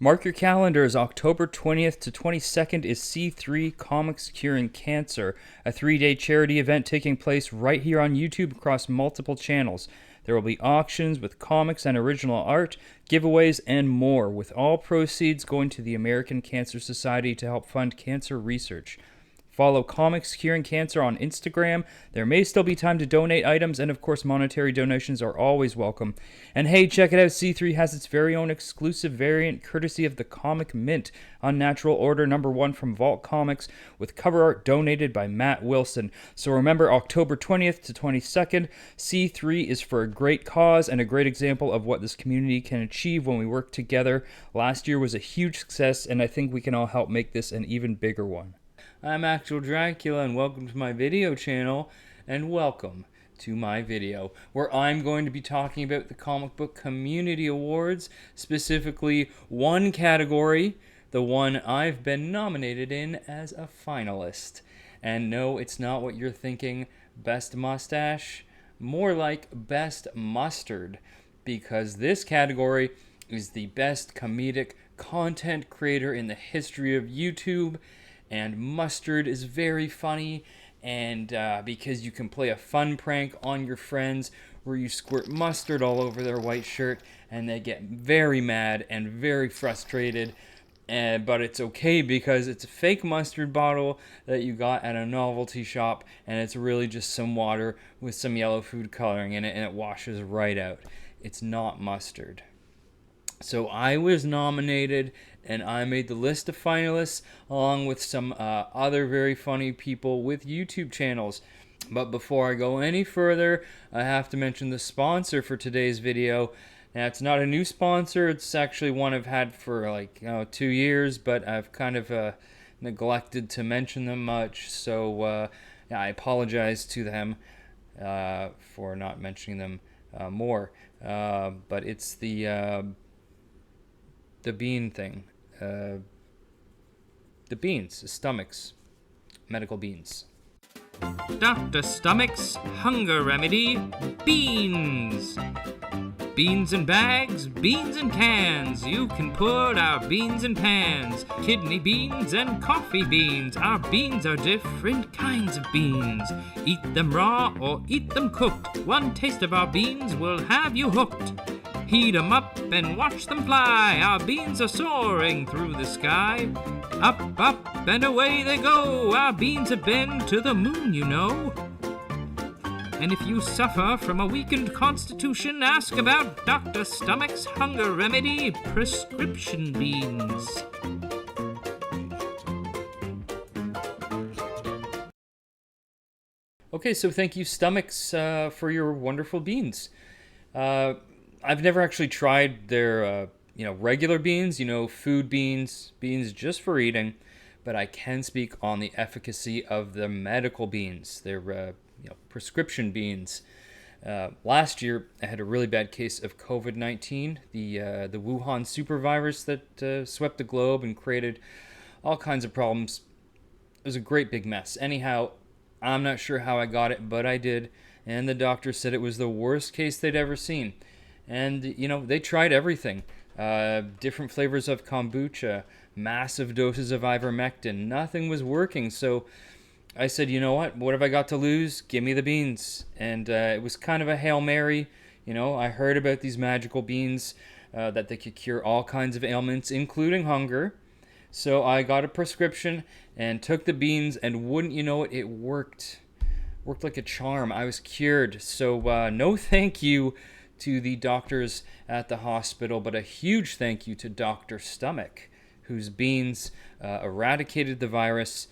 Mark your calendars. October 20th to 22nd is C3 Comics Curing Cancer, a 3-day charity event taking place right here on YouTube across multiple channels. There will be auctions with comics and original art, giveaways, and more, with all proceeds going to the American Cancer Society to help fund cancer research. Follow Comics Curing Cancer on Instagram. There may still be time to donate items, and of course, monetary donations are always welcome. And hey, check it out, C3 has its very own exclusive variant courtesy of the Comic Mint, Unnatural Order #1 from Vault Comics, with cover art donated by Matt Wilson. So remember, October 20th to 22nd, C3 is for a great cause and a great example of what this community can achieve when we work together. Last year was a huge success, and I think we can all help make this an even bigger one. I'm Actual Dracula, and welcome to my video channel, and welcome to my video, where I'm going to be talking about the Comic Book Community Awards, specifically one category, the one I've been nominated in as a finalist. And no, it's not what you're thinking, Best Mustache, more like Best Mustard, because this category is the best comedic content creator in the history of YouTube. And Mustard is very funny, and because you can play a fun prank on your friends where you squirt mustard all over their white shirt, and they get very mad and very frustrated. But it's okay because it's a fake mustard bottle that you got at a novelty shop, and it's really just some water with some yellow food coloring in it, and it washes right out. It's not mustard. So I was nominated, and I made the list of finalists along with some other very funny people with YouTube channels. But before I go any further, I have to mention the sponsor for today's video. Now, it's not a new sponsor. It's actually one I've had for like 2 years, but I've kind of neglected to mention them much. So yeah, I apologize to them for not mentioning them more. But it's the bean thing. The beans, stomachs, medical beans. Dr. Stomach's hunger remedy, beans. Beans in bags, beans in cans. You can put our beans in pans. Kidney beans and coffee beans. Our beans are different kinds of beans. Eat them raw or eat them cooked. One taste of our beans will have you hooked. Heat 'em up and watch them fly. Our beans are soaring through the sky. Up, up, and away they go. Our beans have been to the moon, you know. And if you suffer from a weakened constitution, ask about Dr. Stomach's hunger remedy, prescription beans. Okay, so thank you, Stomachs, for your wonderful beans. I've never actually tried their, regular beans, food beans, beans just for eating, but I can speak on the efficacy of the medical beans, their, prescription beans. Last year, I had a really bad case of COVID-19, the Wuhan super virus that swept the globe and created all kinds of problems. It was a great big mess. Anyhow, I'm not sure how I got it, but I did, and the doctor said it was the worst case they'd ever seen. And, they tried everything. Different flavors of kombucha, massive doses of ivermectin. Nothing was working. So I said, you know what have I got to lose? Give me the beans. And it was kind of a Hail Mary. I heard about these magical beans, that they could cure all kinds of ailments, including hunger. So I got a prescription and took the beans, and wouldn't you know it, it worked. Worked like a charm. I was cured. So no thank you to the doctors at the hospital, but a huge thank you to Dr. Stomach, whose beans eradicated the virus,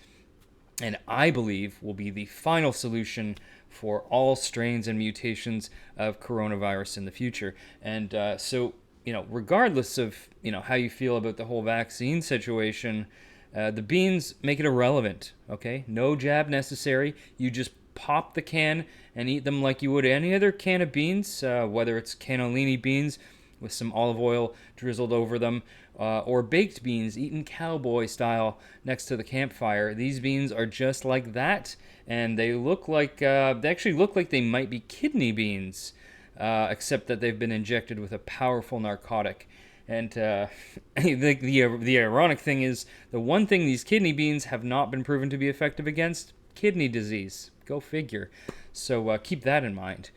and I believe will be the final solution for all strains and mutations of coronavirus in the future. And so, regardless of, how you feel about the whole vaccine situation, the beans make it irrelevant, okay? No jab necessary. You just pop the can and eat them like you would any other can of beans, whether it's cannellini beans with some olive oil drizzled over them, or baked beans eaten cowboy style next to the campfire. These beans are just like that, and they actually look like they might be kidney beans, except that they've been injected with a powerful narcotic. And the ironic thing is, the one thing these kidney beans have not been proven to be effective against: kidney disease. Go figure. So keep that in mind.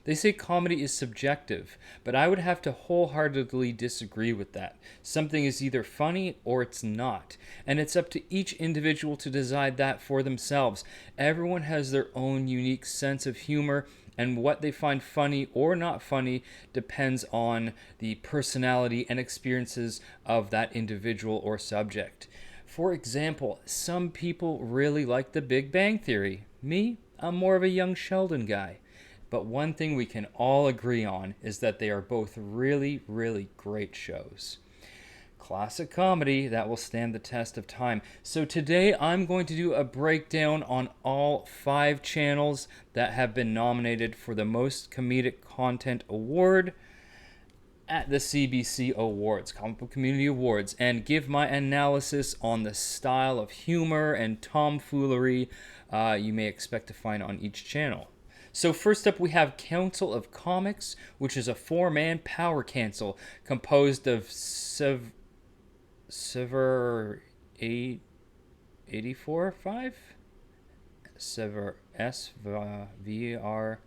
They say comedy is subjective, but I would have to wholeheartedly disagree with that. Something is either funny or it's not, and it's up to each individual to decide that for themselves. Everyone has their own unique sense of humor, and what they find funny or not funny depends on the personality and experiences of that individual or subject. For example, some people really like The Big Bang Theory. Me, I'm more of a Young Sheldon guy. But one thing we can all agree on is that they are both really, really great shows. Classic comedy that will stand the test of time. So today I'm going to do a breakdown on all 5 channels that have been nominated for the Most Comedic Content Award at the CBC Awards, Comic Book Community Awards, and give my analysis on the style of humor and tomfoolery you may expect to find on each channel. So first up, we have Council of Comics, which is a 4-man power council composed of Sever 884-5? Sever SVR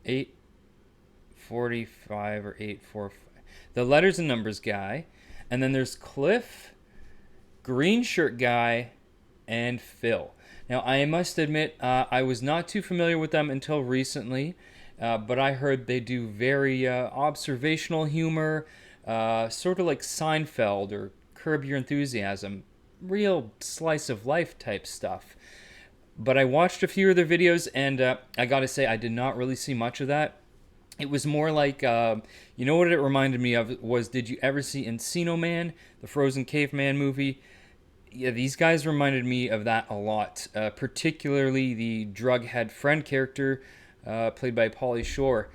845 or 845. The letters and numbers guy. And then there's Cliff, Green Shirt guy, and Phil. Now, I must admit, I was not too familiar with them until recently, but I heard they do very observational humor, sort of like Seinfeld or Curb Your Enthusiasm, real slice of life type stuff. But I watched a few of their videos, and I gotta say, I did not really see much of that. It was more like, you know what it reminded me of was, did you ever see Encino Man, the Frozen Caveman movie? Yeah, these guys reminded me of that a lot, particularly the drug-head friend character played by Pauly Shore.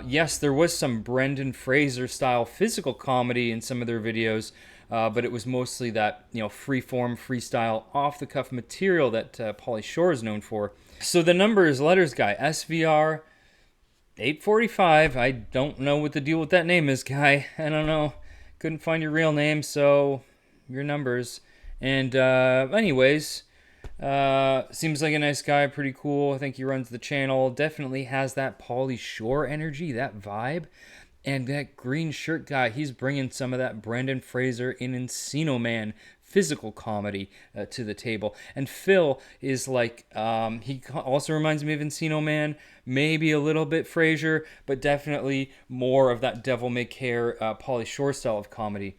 Yes, there was some Brendan Fraser-style physical comedy in some of their videos, but it was mostly that, free-form, freestyle, off-the-cuff material that Pauly Shore is known for. So the numbers, letters guy, SVR 845. I don't know what the deal with that name is, guy. I don't know. Couldn't find your real name, so your numbers. And anyways, seems like a nice guy, pretty cool. I think he runs the channel. Definitely has that Pauly Shore energy, that vibe. And that Green Shirt guy, he's bringing some of that Brendan Fraser in Encino Man physical comedy to the table. And Phil is like, he also reminds me of Encino Man, maybe a little bit Fraser, but definitely more of that Devil May Care Pauly Shore style of comedy.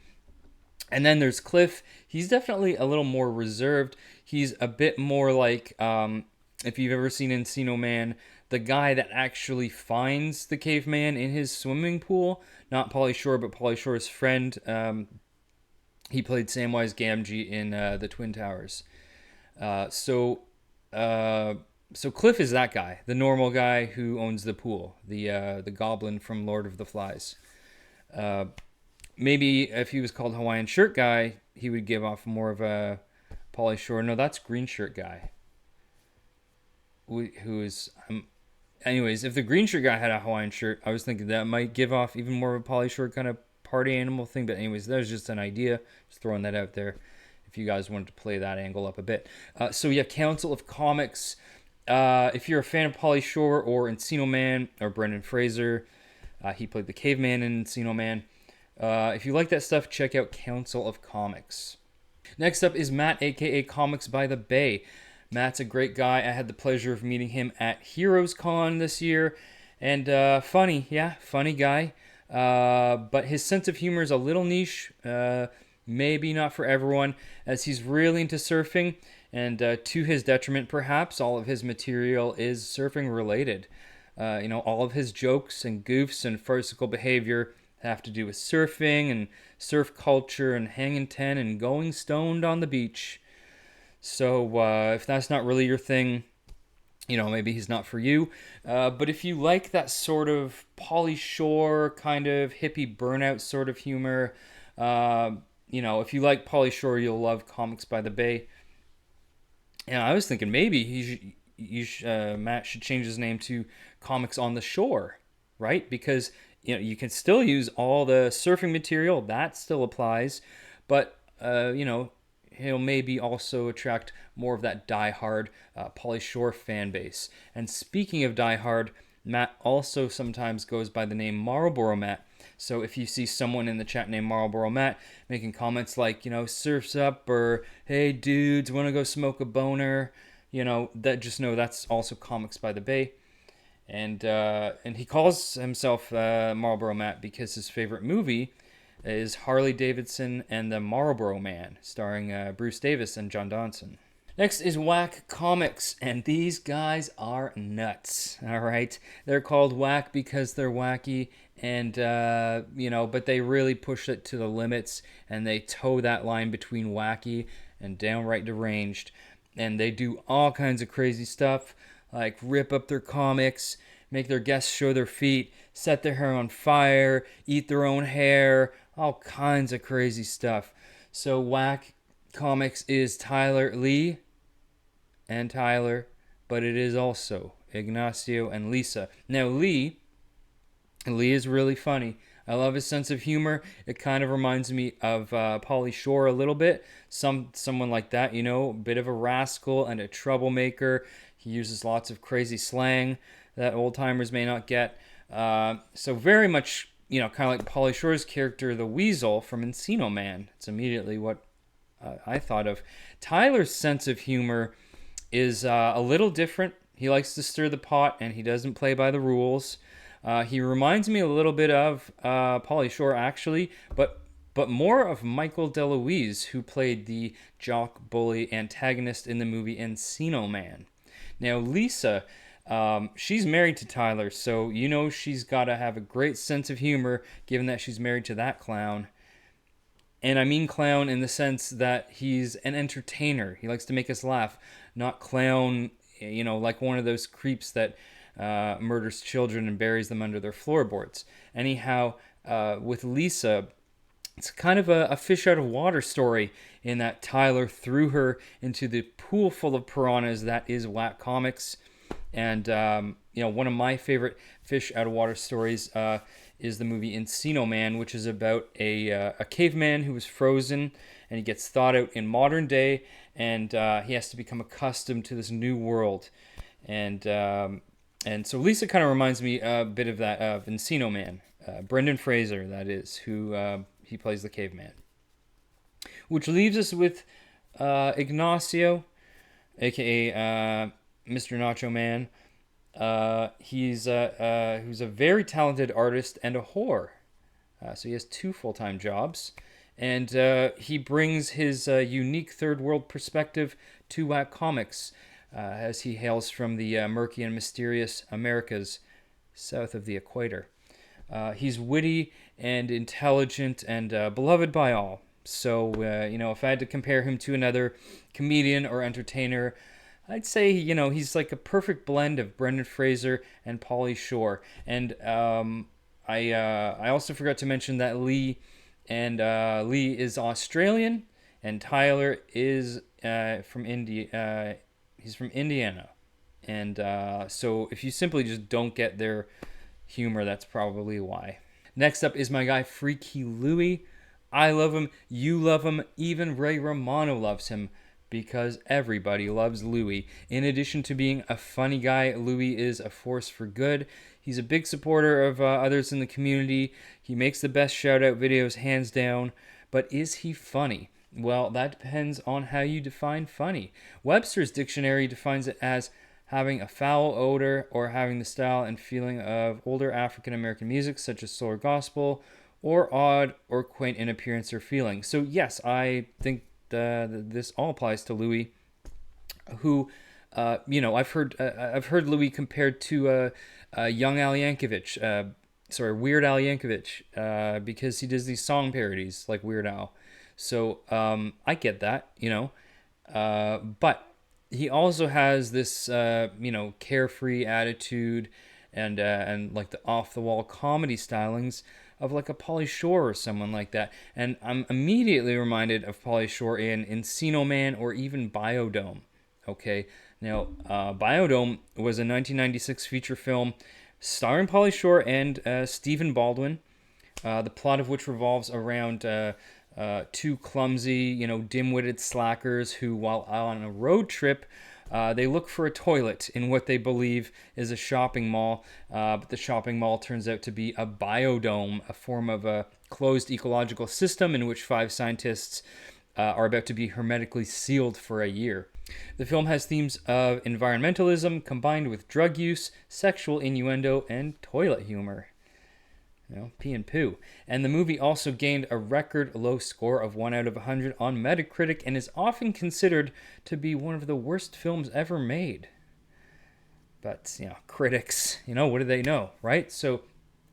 And then there's Cliff. He's definitely a little more reserved. He's a bit more like, if you've ever seen Encino Man, the guy that actually finds the caveman in his swimming pool. Not Pauly Shore, but Pauly Shore's friend. He played Samwise Gamgee in the Twin Towers. So Cliff is that guy, the normal guy who owns the pool, the goblin from Lord of the Flies. Maybe if he was called Hawaiian Shirt Guy, he would give off more of a Pauly Shore. No, that's Green Shirt Guy. Who is... anyways, if the Green Shirt Guy had a Hawaiian shirt, I was thinking that might give off even more of a Pauly Shore kind of party animal thing. But anyways, that was just an idea. Just throwing that out there if you guys wanted to play that angle up a bit. So yeah, Council of Comics. If you're a fan of Pauly Shore or Encino Man or Brendan Fraser, he played the caveman in Encino Man. If you like that stuff, check out Council of Comics. Next up is Matt, aka Comics by the Bay. Matt's a great guy. I had the pleasure of meeting him at Heroes Con this year. And funny guy. But his sense of humor is a little niche. Maybe not for everyone, as he's really into surfing. And to his detriment, perhaps, all of his material is surfing related. All of his jokes and goofs and farcical behavior have to do with surfing and surf culture and hanging 10 and going stoned on the beach. So if that's not really your thing, maybe he's not for you. But if you like that sort of Pauly Shore kind of hippie burnout sort of humor, if you like Pauly Shore, you'll love Comics by the Bay. And I was thinking maybe Matt should change his name to Comics on the Shore, right? Because you can still use all the surfing material that still applies, but he'll maybe also attract more of that diehard Pauly Shore fan base. And speaking of diehard, Matt also sometimes goes by the name Marlboro Matt. So if you see someone in the chat named Marlboro Matt making comments like, surfs up, or hey dudes, want to go smoke a boner, that just know that's also Comics by the Bay. And he calls himself Marlboro Matt because his favorite movie is Harley Davidson and the Marlboro Man, starring Bruce Davis and John Donson. Next is Whack Comics, and these guys are nuts. All right, they're called Whack because they're wacky, and but they really push it to the limits, and they toe that line between wacky and downright deranged, and they do all kinds of crazy stuff, like rip up their comics, make their guests show their feet, set their hair on fire, eat their own hair, all kinds of crazy stuff. So Whack Comics is Tyler Lee and Tyler, but it is also Ignacio and Lisa. Now Lee is really funny. I love his sense of humor. It kind of reminds me of Pauly Shore a little bit. Someone like that, a bit of a rascal and a troublemaker. He uses lots of crazy slang that old-timers may not get. So very much, kind of like Pauly Shore's character, the Weasel from Encino Man. It's immediately what I thought of. Tyler's sense of humor is a little different. He likes to stir the pot, and he doesn't play by the rules. He reminds me a little bit of Pauly Shore, actually, but more of Michael DeLuise, who played the jock bully antagonist in the movie Encino Man. Now, Lisa, she's married to Tyler, so she's got to have a great sense of humor, given that she's married to that clown. And I mean clown in the sense that he's an entertainer. He likes to make us laugh, not clown, like one of those creeps that murders children and buries them under their floorboards. Anyhow, with Lisa, it's kind of a fish out of water story in that Tyler threw her into the pool full of piranhas that is Whack Comics. And, one of my favorite fish out of water stories is the movie Encino Man, which is about a caveman who was frozen, and he gets thawed out in modern day, and he has to become accustomed to this new world. And so Lisa kind of reminds me a bit of that, of Encino Man. Brendan Fraser, that is, who he plays the caveman. Which leaves us with Ignacio, a.k.a. Mr. Nacho Man. He's a very talented artist and a whore. So he has 2 full-time jobs. And he brings his unique third world perspective to Whack Comics, as he hails from the murky and mysterious Americas south of the equator. He's witty and intelligent and beloved by all. So, if I had to compare him to another comedian or entertainer, I'd say, he's like a perfect blend of Brendan Fraser and Pauly Shore. And I also forgot to mention that Lee is Australian, and Tyler is from India. He's from Indiana. And so if you simply just don't get their humor, that's probably why. Next up is my guy Freaky Louie. I love him, you love him, even Ray Romano loves him, because everybody loves Louie. In addition to being a funny guy, Louie is a force for good. He's a big supporter of others in the community. He makes the best shout-out videos, hands down. But is he funny? Well, that depends on how you define funny. Webster's dictionary defines it as having a foul odor or having the style and feeling of older African American music, such as soul or gospel, or odd or quaint in appearance or feeling. So yes, I think this all applies to Louie, who, I've heard Louie compared to young Al Yankovic, Weird Al Yankovic, because he does these song parodies like Weird Al. So I get that, but he also has this, carefree attitude and like the off-the-wall comedy stylings of like a Pauly Shore or someone like that. And I'm immediately reminded of Pauly Shore in Encino Man or even Biodome. Okay, now Biodome was a 1996 feature film starring Pauly Shore and Stephen Baldwin. The plot of which revolves around two clumsy, dim-witted slackers who, while on a road trip, they look for a toilet in what they believe is a shopping mall, but the shopping mall turns out to be a biodome, a form of a closed ecological system in which 5 scientists are about to be hermetically sealed for a year. The film has themes of environmentalism combined with drug use, sexual innuendo, and toilet humor. Pee and poo. And the movie also gained a record low score of 1 out of 100 on Metacritic and is often considered to be one of the worst films ever made. But, critics, what do they know, right? So,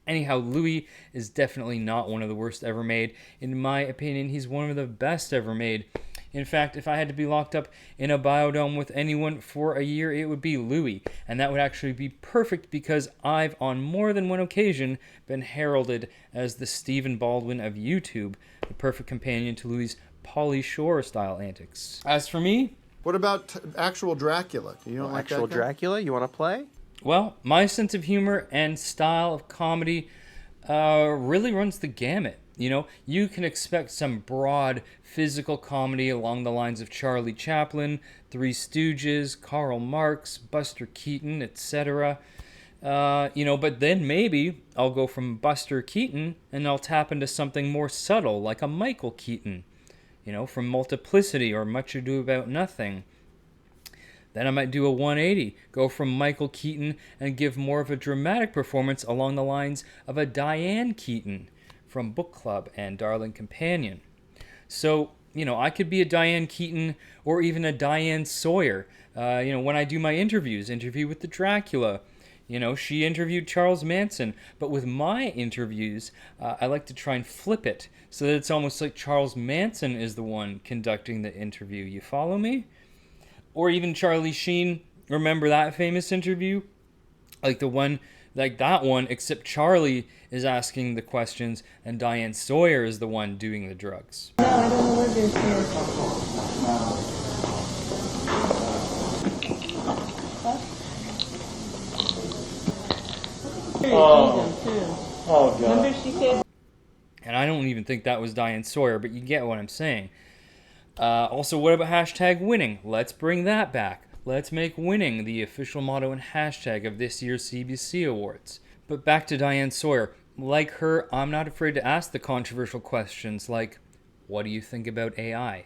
anyhow, Louis is definitely not one of the worst ever made. In my opinion, he's one of the best ever made. In fact, if I had to be locked up in a biodome with anyone for a year, it would be Louis. And that would actually be perfect because I've, on more than one occasion, been heralded as the Stephen Baldwin of YouTube, the perfect companion to Louis' Pauly Shore-style antics. As for me... What about actual Dracula? Do you don't like actual that guy? Dracula? You want to play? Well, my sense of humor and style of comedy really runs the gamut. You can expect some broad physical comedy along the lines of Charlie Chaplin, Three Stooges, Karl Marx, Buster Keaton, etc. But then maybe I'll go from Buster Keaton and I'll tap into something more subtle like a Michael Keaton, from Multiplicity or Much Ado About Nothing. Then I might do a 180, go from Michael Keaton and give more of a dramatic performance along the lines of a Diane Keaton from Book Club and Darling Companion. So, I could be a Diane Keaton or even a Diane Sawyer. When I do my interview with the Dracula, she interviewed Charles Manson. But with my interviews, I like to try and flip it so that it's almost like Charles Manson is the one conducting the interview. You follow me? Or even Charlie Sheen. Remember that famous interview? Like that one, except Charlie is asking the questions and Diane Sawyer is the one doing the drugs. No, I don't know what this is. Oh, God. Remember she said... And I don't even think that was Diane Sawyer, but you get what I'm saying. Also, what about hashtag winning? Let's bring that back. Let's make winning the official motto and hashtag of this year's CBC Awards. But back to Diane Sawyer. Like her, I'm not afraid to ask the controversial questions like, what do you think about AI?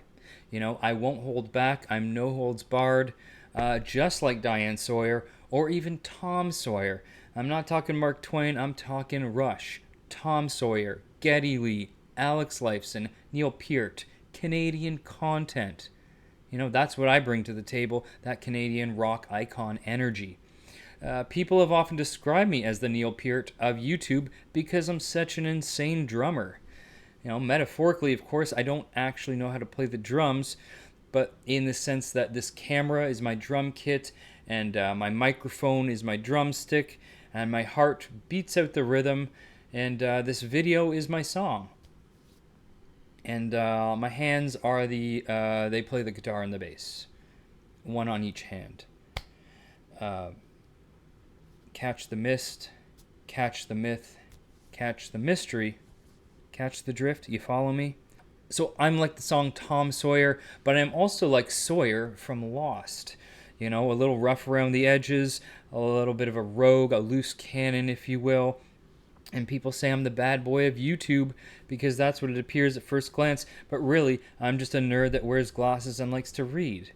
I won't hold back. I'm no holds barred. Just like Diane Sawyer or even Tom Sawyer. I'm not talking Mark Twain. I'm talking Rush, Tom Sawyer, Geddy Lee, Alex Lifeson, Neil Peart, Canadian content. That's what I bring to the table, that Canadian rock icon energy. People have often described me as the Neil Peart of YouTube because I'm such an insane drummer. Metaphorically, of course, I don't actually know how to play the drums, but in the sense that this camera is my drum kit, and my microphone is my drumstick, and my heart beats out the rhythm, and this video is my song. And my hands are they play the guitar and the bass. One on each hand. Catch the mist, catch the myth, catch the mystery, catch the drift, you follow me? So I'm like the song Tom Sawyer, but I'm also like Sawyer from Lost. A little rough around the edges, a little bit of a rogue, a loose cannon, if you will. And people say I'm the bad boy of YouTube because that's what it appears at first glance, but really, I'm just a nerd that wears glasses and likes to read.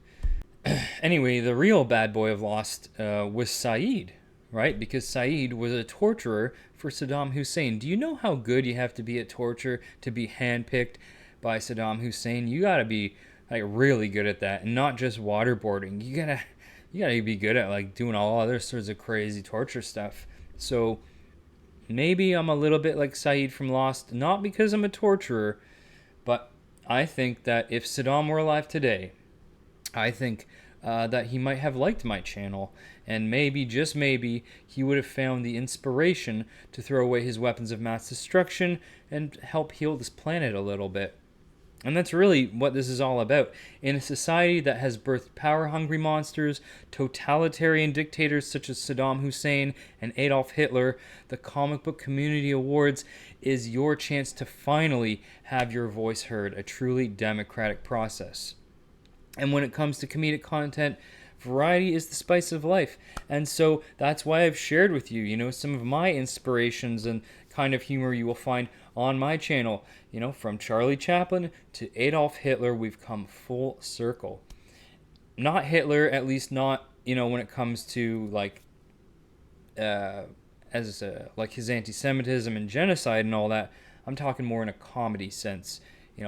Anyway, the real bad boy of Lost was Saeed, right? Because Saeed was a torturer for Saddam Hussein. Do you know how good you have to be at torture to be handpicked by Saddam Hussein? You gotta be really good at that, and not just waterboarding. You gotta be good at doing all other sorts of crazy torture stuff. So maybe I'm a little bit like Saeed from Lost, not because I'm a torturer, but I think that if Saddam were alive today, I think that he might have liked my channel, and maybe, just maybe, he would have found the inspiration to throw away his weapons of mass destruction and help heal this planet a little bit. And that's really what this is all about. In a society that has birthed power-hungry monsters, totalitarian dictators such as Saddam Hussein and Adolf Hitler, the Comic Book Community Awards is your chance to finally have your voice heard, a truly democratic process. And when it comes to comedic content, variety is the spice of life. And so that's why I've shared with you, some of my inspirations and kind of humor you will find on my channel. From Charlie Chaplin to Adolf Hitler, we've come full circle. Not Hitler, at least not, when it comes to like his anti-Semitism and genocide and all that. I'm talking more in a comedy sense,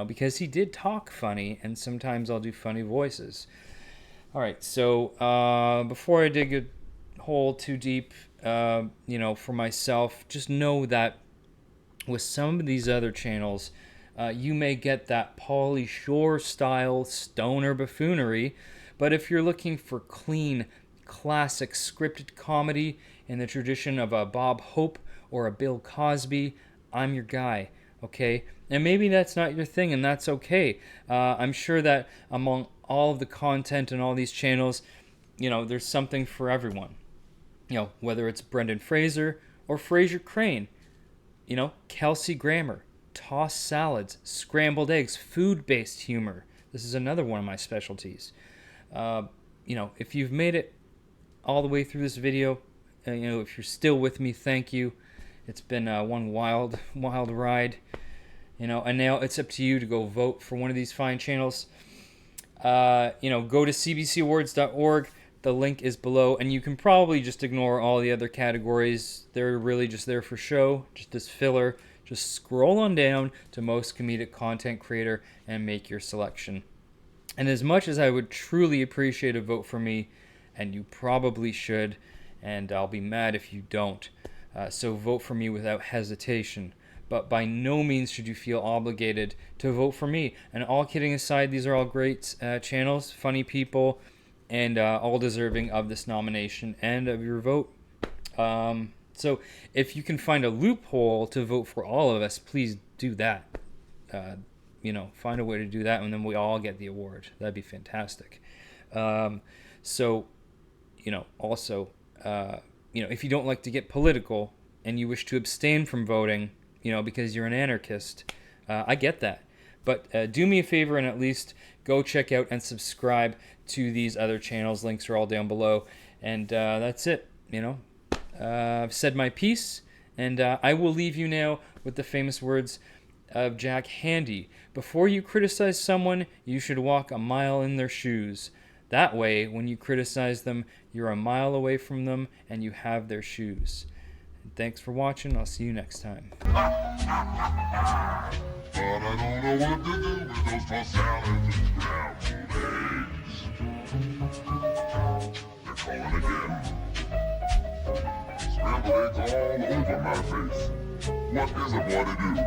because he did talk funny, and sometimes I'll do funny voices. All right, so before I dig a hole too deep, for myself, just know that with some of these other channels, you may get that Pauly Shore style stoner buffoonery, but if you're looking for clean, classic scripted comedy in the tradition of a Bob Hope or a Bill Cosby, I'm your guy, okay? And maybe that's not your thing, and that's okay. I'm sure that among all of the content and all these channels, there's something for everyone. Whether it's Brendan Fraser or Fraser Crane, Kelsey Grammer, tossed salads, scrambled eggs, food-based humor. This is another one of my specialties. If you've made it all the way through this video, if you're still with me, thank you. It's been one wild ride. And now it's up to you to go vote for one of these fine channels. Go to cbcawards.org. The link is below, and you can probably just ignore all the other categories. They're really just there for show, just as filler. Just scroll on down to Most Comedic Content Creator and make your selection. And as much as I would truly appreciate a vote for me, and you probably should, and I'll be mad if you don't, so vote for me without hesitation. But by no means should you feel obligated to vote for me. And all kidding aside, these are all great channels, funny people, and all deserving of this nomination and of your vote. So if you can find a loophole to vote for all of us, please do that. Find a way to do that, and then we all get the award. That'd be fantastic. Also, if you don't like to get political and you wish to abstain from voting, because you're an anarchist, I get that. But do me a favor and at least go check out and subscribe to these other channels. Links are all down below. And that's it, I've said my piece, and I will leave you now with the famous words of Jack Handey. Before you criticize someone, you should walk a mile in their shoes. That way, when you criticize them, you're a mile away from them and you have their shoes. And thanks for watching. I'll see you next time. But I don't know what to do with those tossed salads and scrambled eggs. They're calling again. Scrambled eggs all over my face. What is a boy to do?